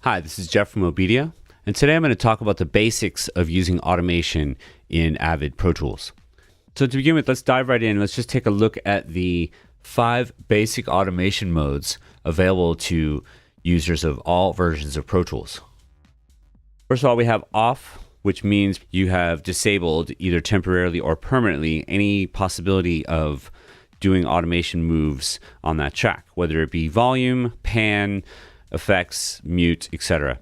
Hi, this is Jeff from Obedia, and today I'm going to talk about the basics of using automation in Avid ProTools. So to begin with, let's dive right in. Let's just take a look at the 5 basic automation modes available to users of all versions of ProTools. First of all, we have off, which means you have disabled either temporarily or permanently any possibility of doing automation moves on that track, whether it be volume, pan, effects, mute, etc.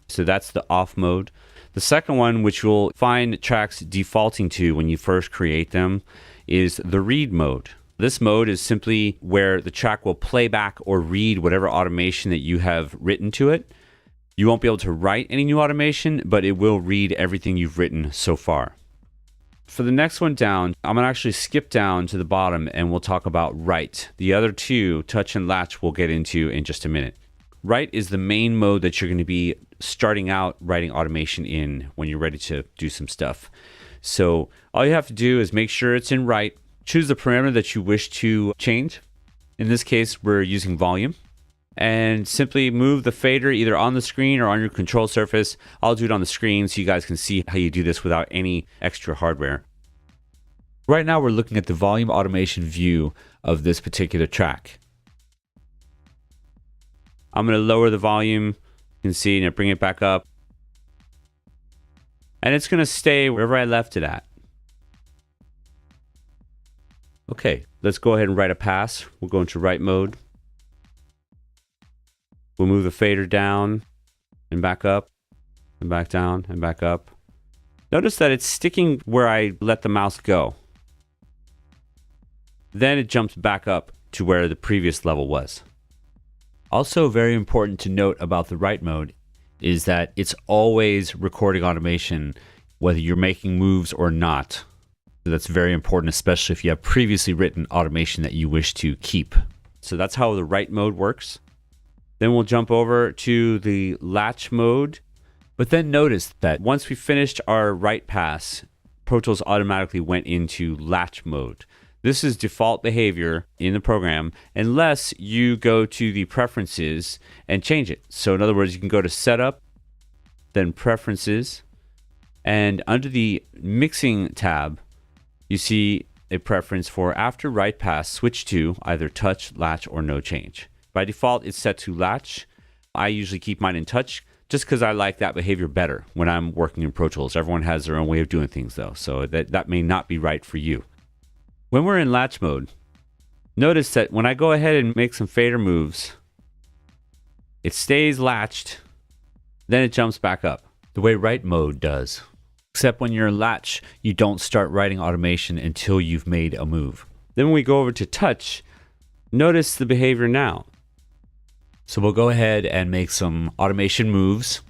So that's the off mode. The second one, which you'll find tracks defaulting to when you first create them, is the read mode. This mode is simply where the track will play back or read whatever automation that you have written to it. You won't be able to write any new automation, but it will read everything you've written so far. For the next one down, I'm going to actually skip down to the bottom and we'll talk about write. The other two, touch and latch, we'll get into in just a minute. Write is the main mode that you're going to be starting out writing automation in when you're ready to do some stuff. So all you have to do is make sure it's in write, choose the parameter that you wish to change. In this case, we're using volume, and simply move the fader either on the screen or on your control surface. I'll do it on the screen so you guys can see how you do this without any extra hardware. Right now we're looking at the volume automation view of this particular track. I'm going to lower the volume, you can see, and bring it back up. And it's going to stay wherever I left it at. Okay, let's go ahead and write a pass. We'll go into write mode. We'll move the fader down and back up and back down and back up. Notice that it's sticking where I let the mouse go. Then it jumps back up to where the previous level was. Also very important to note about the write mode is that it's always recording automation, whether you're making moves or not. So that's very important, especially if you have previously written automation that you wish to keep. So that's how the write mode works. Then we'll jump over to the latch mode. But then notice that once we finished our write pass, ProTools automatically went into latch mode. This is default behavior in the program unless you go to the preferences and change it. So in other words, you can go to setup, then preferences, and under the mixing tab, you see a preference for after write pass, switch to either touch, latch, or no change. By default, it's set to latch. I usually keep mine in touch just because I like that behavior better when I'm working in ProTools. Everyone has their own way of doing things though, so that may not be right for you. When we're in latch mode, notice that when I go ahead and make some fader moves, it stays latched, then it jumps back up, the way write mode does. Except when you're in latch, you don't start writing automation until you've made a move. Then when we go over to touch, notice the behavior now. So we'll go ahead and make some automation moves.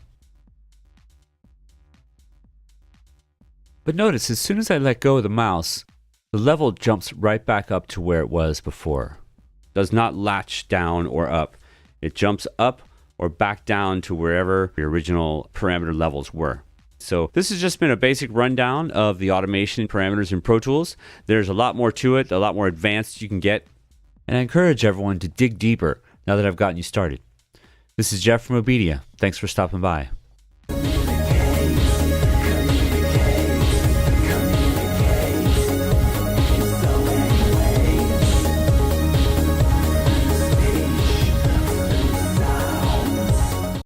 But notice, as soon as I let go of the mouse, the level jumps right back up to where it was before. It does not latch down or up. It jumps up or back down to wherever your original parameter levels were. So this has just been a basic rundown of the automation parameters in ProTools. There's a lot more to it, a lot more advanced you can get. And I encourage everyone to dig deeper now that I've gotten you started. This is Jeff from Obedia. Thanks for stopping by.